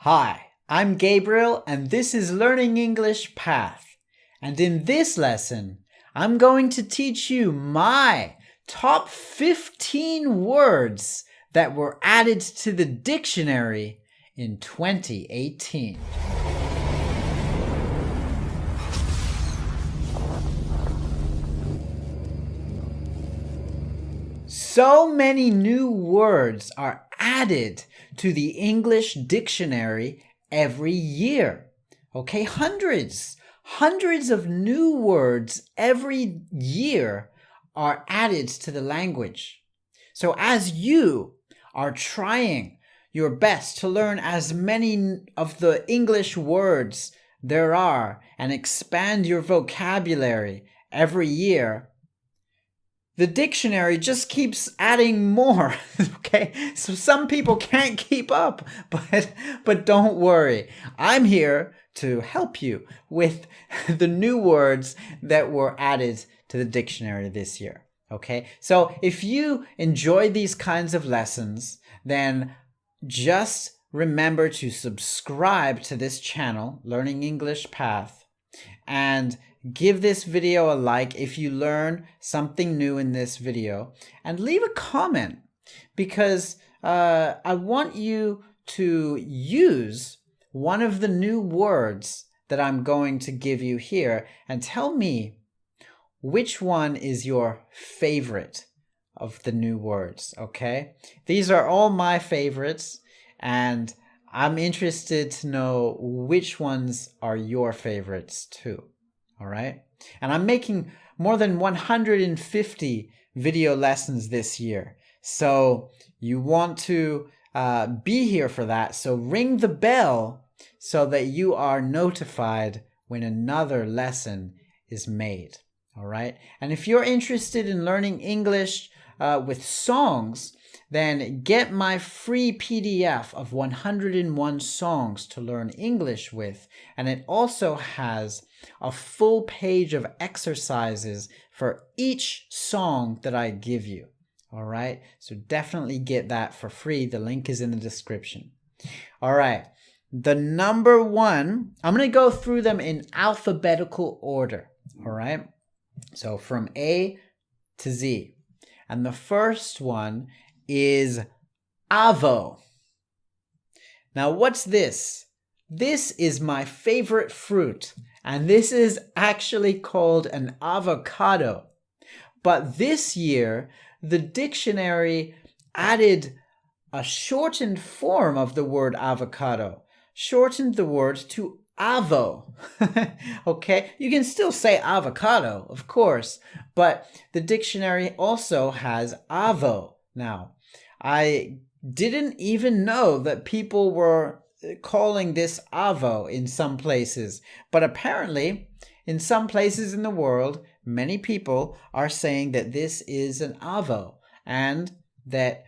Hi, I'm Gabriel and this is Learning English Path. And in this lesson, I'm going to teach you my top 15 words that were added to the dictionary in 2018. So many new words are added to the English dictionary every year. Okay, hundreds of new words every year are added to the language. So as you are trying your best to learn as many of the English words there are and expand your vocabulary every year, the dictionary just keeps adding more, okay? So some people can't keep up, but don't worry. I'm here to help you with the new words that were added to the dictionary this year, okay? So if you enjoy these kinds of lessons, then just remember to subscribe to this channel, Learning English Path, and give this video a like if you learn something new in this video, and leave a comment because I want you to use one of the new words that I'm going to give you here and tell me which one is your favorite of the new words, okay? These are all my favorites and I'm interested to know which ones are your favorites too. All right. And I'm making more than 150 video lessons this year. So you want to be here for that. So ring the bell so that you are notified when another lesson is made. All right. And if you're interested in learning English with songs, then get my free PDF of 101 songs to learn English with. And it also has a full page of exercises for each song that I give you. All right. So definitely get that for free. The link is in the description. All right. The number one, I'm going to go through them in alphabetical order. All right. So from A to Z. And the first one is avo. Now, what's this? This is my favorite fruit, and this is actually called an avocado. But this year, the dictionary added a shortened form of the word avocado, shortened the word to avo. Okay, you can still say avocado, of course, but the dictionary also has avo. Now, I didn't even know that people were calling this avo in some places, but apparently in some places in the world, many people are saying that this is an avo, and that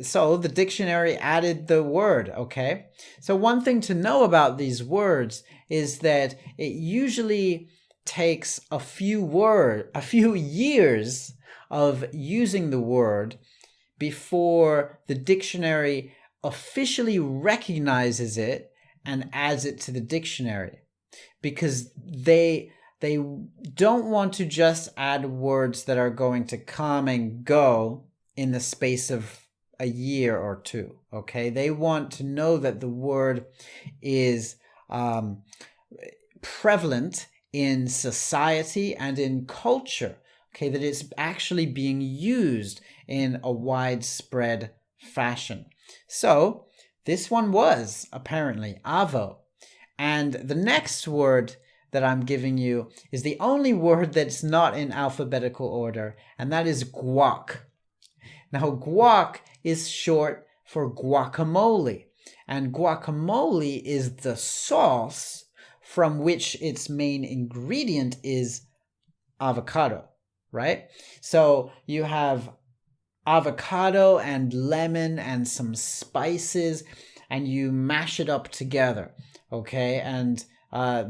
so the dictionary added the word, okay? So one thing to know about these words is that it usually takes a few years of using the word before the dictionary officially recognizes it and adds it to the dictionary, because they don't want to just add words that are going to come and go in the space of a year or two, okay? They want to know that the word is prevalent in society and in culture, okay? That it's actually being used in a widespread fashion. So this one was apparently avo. And the next word that I'm giving you is the only word that's not in alphabetical order, and that is guac. Now, guac is short for guacamole, and guacamole is the sauce from which its main ingredient is avocado, right? So you have avocado and lemon and some spices, and you mash it up together, okay? And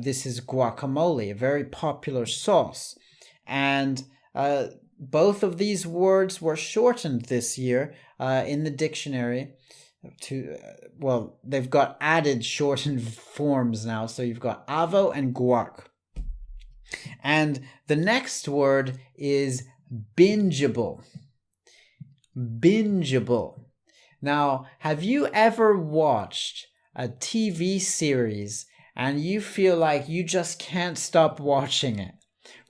this is guacamole, a very popular sauce. And both of these words were shortened this year in the dictionary they've got added shortened forms now. So you've got avo and guac. And the next word is bingeable. Bingeable. Now, have you ever watched a TV series and you feel like you just can't stop watching it,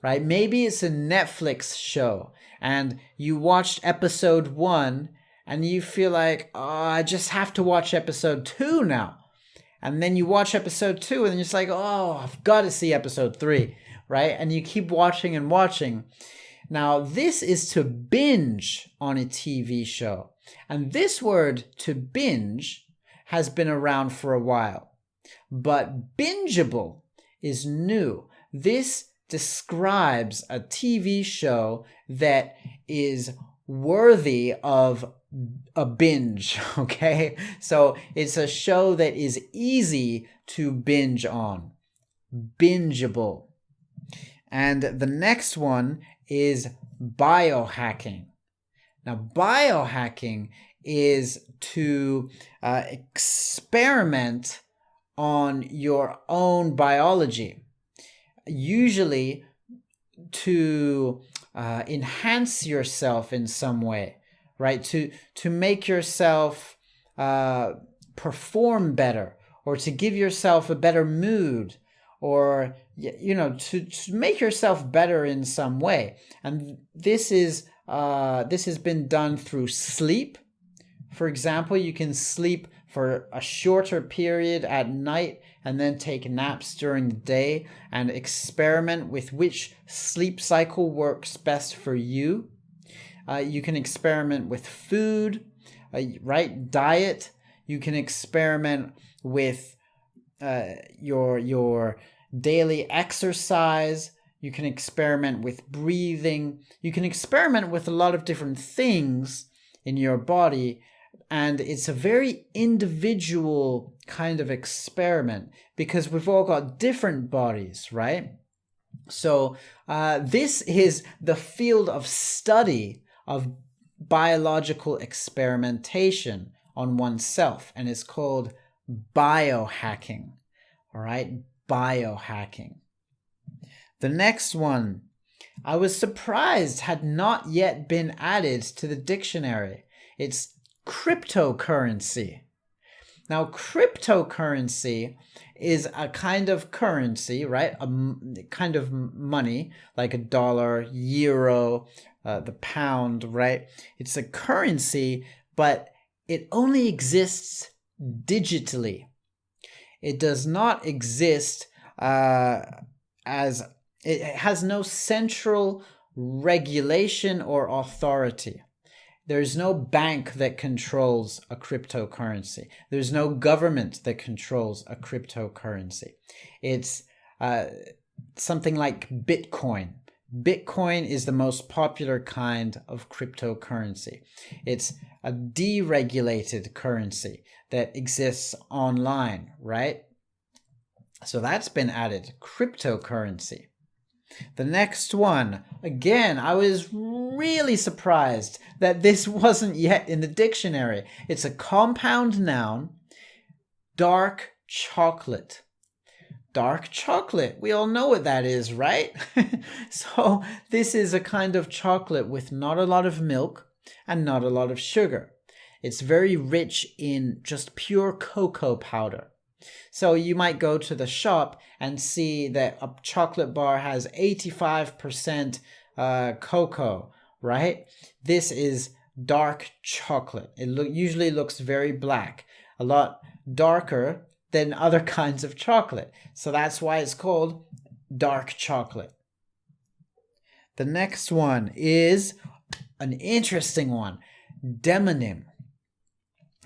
right? Maybe it's a Netflix show and you watched episode 1 and you feel like, oh, I just have to watch episode 2 now. And then you watch episode 2 and you're just like, oh, I've got to see episode 3, right? And you keep watching and watching. Now, this is to binge on a TV show. And this word, to binge, has been around for a while. But bingeable is new. This describes a TV show that is worthy of a binge, okay? So it's a show that is easy to binge on. Bingeable. And the next one is biohacking. Now, biohacking is to experiment on your own biology, usually to enhance yourself in some way, right? To make yourself perform better, or to give yourself a better mood, or to make yourself better in some way. And this has been done through sleep. For example, you can sleep for a shorter period at night and then take naps during the day and experiment with which sleep cycle works best for you. You can experiment with food, right? Diet. You can experiment with your daily exercise. You can experiment with breathing. You can experiment with a lot of different things in your body. And it's a very individual kind of experiment because we've all got different bodies, right? So this is the field of study of biological experimentation on oneself, and it's called biohacking. All right, biohacking. The next one, I was surprised had not yet been added to the dictionary. It's cryptocurrency. Now, cryptocurrency is a kind of currency, right? A kind of money, like a dollar, euro, the pound, right? It's a currency, but it only exists digitally. It does not exist it has no central regulation or authority. There's no bank that controls a cryptocurrency. There's no government that controls a cryptocurrency. It's something like Bitcoin. Bitcoin is the most popular kind of cryptocurrency. It's a deregulated currency that exists online, right? So that's been added, cryptocurrency. The next one, again, I was really surprised that this wasn't yet in the dictionary. It's a compound noun, dark chocolate. Dark chocolate, we all know what that is, right? So this is a kind of chocolate with not a lot of milk and not a lot of sugar. It's very rich in just pure cocoa powder. So you might go to the shop and see that a chocolate bar has 85% cocoa, right? This is dark chocolate. It usually looks very black, a lot darker than other kinds of chocolate. So that's why it's called dark chocolate. The next one is an interesting one, demonym.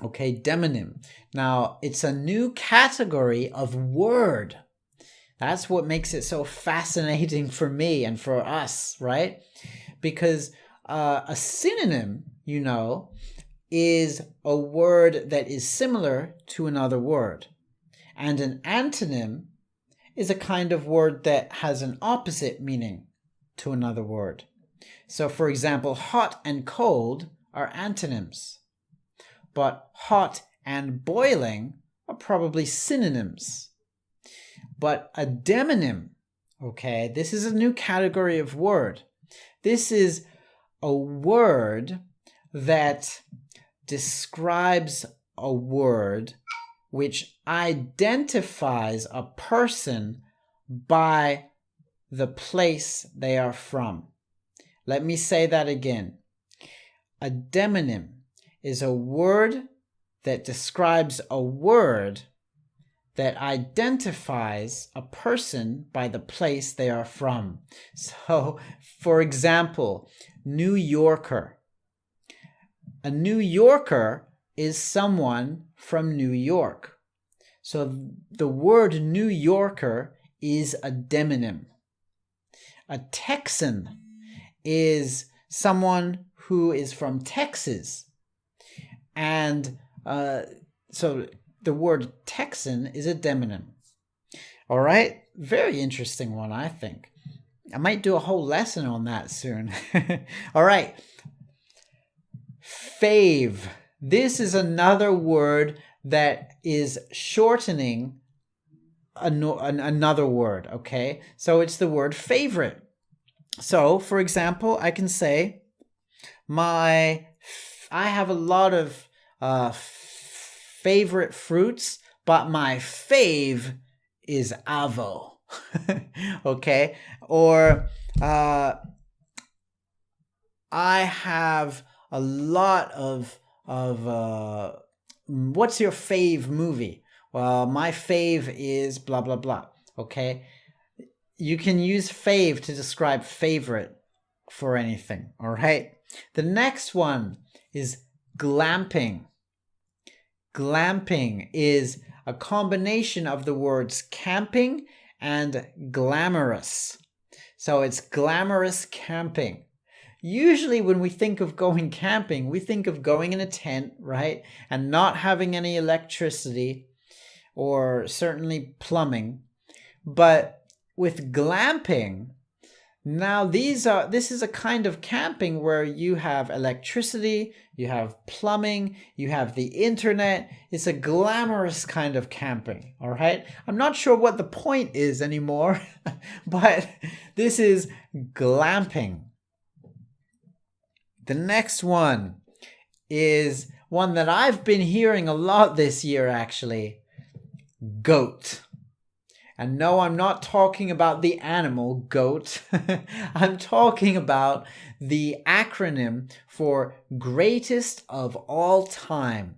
Okay, demonym. Now, it's a new category of word. That's what makes it so fascinating for me and for us, right? Because a synonym, is a word that is similar to another word. And an antonym is a kind of word that has an opposite meaning to another word. So, for example, hot and cold are antonyms. But hot and boiling are probably synonyms. But a demonym, okay, this is a new category of word. This is a word that describes a word which identifies a person by the place they are from. Let me say that again. A demonym is a word that describes a word that identifies a person by the place they are from. So, for example, New Yorker. A New Yorker is someone from New York. So the word New Yorker is a demonym. A Texan is someone who is from Texas. And so the word Texan is a demonym. All right? Very interesting one, I think. I might do a whole lesson on that soon. All right. Fave. This is another word that is shortening another word, okay? So it's the word favorite. So, for example, I can say, I have a lot of favorite fruits, but my fave is avo. Okay? Or I have a lot of what's your fave movie? Well, my fave is blah, blah, blah. Okay? You can use fave to describe favorite for anything. All right? The next one is glamping. Glamping is a combination of the words camping and glamorous. So it's glamorous camping. Usually when we think of going camping, we think of going in a tent, right? And not having any electricity or certainly plumbing. But with glamping, now this is a kind of camping where you have electricity, you have plumbing, you have the internet. It's a glamorous kind of camping, all right? I'm not sure what the point is anymore, but this is glamping. The next one is one that I've been hearing a lot this year, actually. Goat. And no, I'm not talking about the animal goat. I'm talking about the acronym for greatest of all time.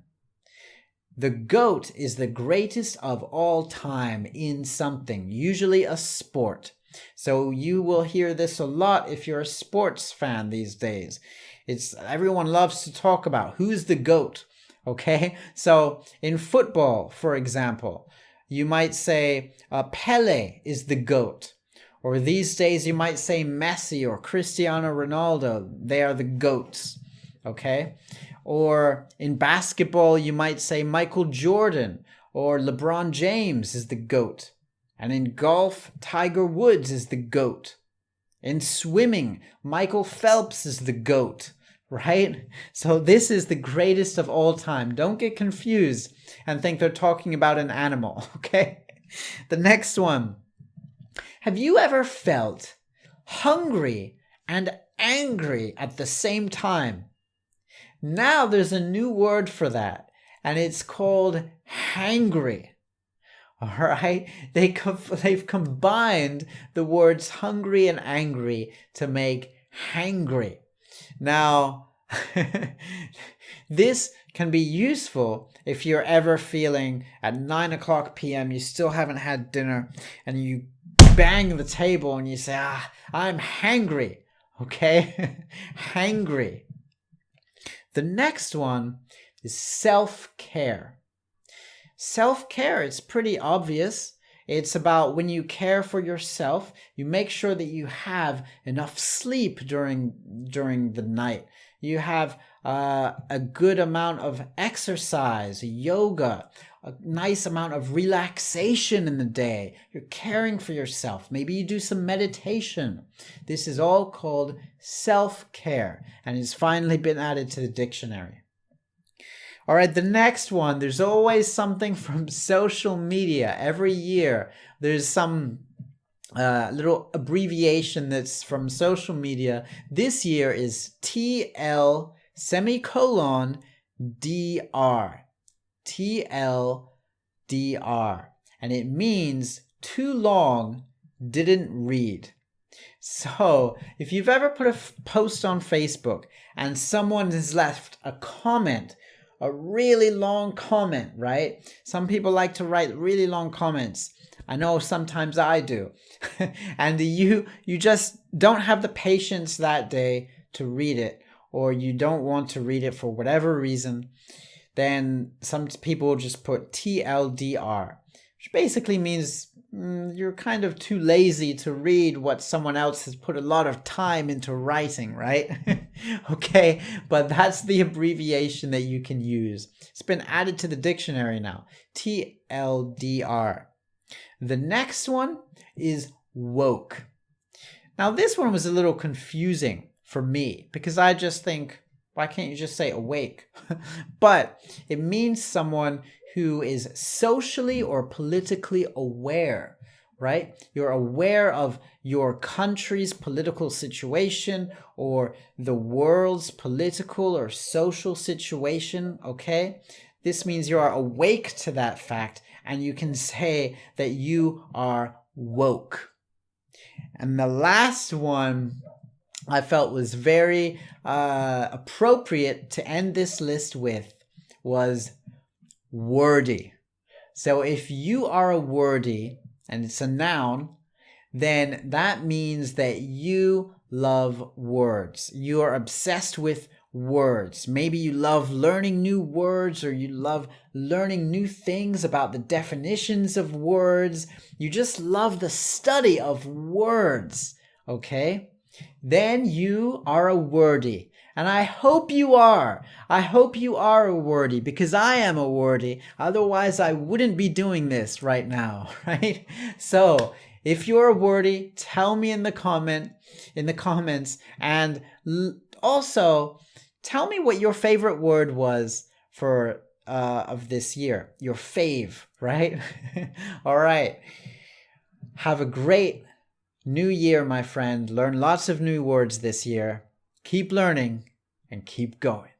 The GOAT is the greatest of all time in something, usually a sport. So you will hear this a lot if you're a sports fan these days. Everyone loves to talk about who's the GOAT, okay? So in football, for example, you might say Pele is the GOAT. Or these days you might say Messi or Cristiano Ronaldo. They are the GOATs. Okay? Or in basketball you might say Michael Jordan or LeBron James is the GOAT. And in golf, Tiger Woods is the GOAT. In swimming, Michael Phelps is the GOAT. Right? So this is the greatest of all time. Don't get confused and think they're talking about an animal, okay? The next one. Have you ever felt hungry and angry at the same time? Now there's a new word for that, and it's called hangry. All right? They've combined the words hungry and angry to make hangry. Now, this can be useful if you're ever feeling at 9 p.m. you still haven't had dinner and you bang the table and you say, I'm hangry. Okay? Hangry. The next one is self-care. Self-care, it's pretty obvious. It's about when you care for yourself, you make sure that you have enough sleep during the night. You have a good amount of exercise, yoga, a nice amount of relaxation in the day. You're caring for yourself. Maybe you do some meditation. This is all called self-care and it's finally been added to the dictionary. All right, the next one, there's always something from social media. Every year, there's some little abbreviation that's from social media. This year is TL semicolon DR. TLDR. And it means too long, didn't read. So if you've ever put a post on Facebook and someone has left a comment, a really long comment, right? Some people like to write really long comments. I know sometimes I do. And you just don't have the patience that day to read it, or you don't want to read it for whatever reason, then some people just put TLDR, which basically means you're kind of too lazy to read what someone else has put a lot of time into writing, right? Okay, but that's the abbreviation that you can use. It's been added to the dictionary now. TLDR. The next one is woke. Now this one was a little confusing for me because I just think, why can't you just say awake? But it means someone who is socially or politically aware, right? You're aware of your country's political situation or the world's political or social situation, okay? This means you are awake to that fact and you can say that you are woke. And the last one I felt was very appropriate to end this list with was wordy. So if you are a wordy, and it's a noun, then that means that you love words. You are obsessed with words. Maybe you love learning new words, or you love learning new things about the definitions of words. You just love the study of words, okay? Then you are a wordy. And I hope you are. I hope you are a wordy because I am a wordy. Otherwise, I wouldn't be doing this right now, right? So if you're a wordy, tell me in the comments, and also tell me what your favorite word was for of this year. Your fave, right? All right. Have a great new year, my friend. Learn lots of new words this year. Keep learning and keep going.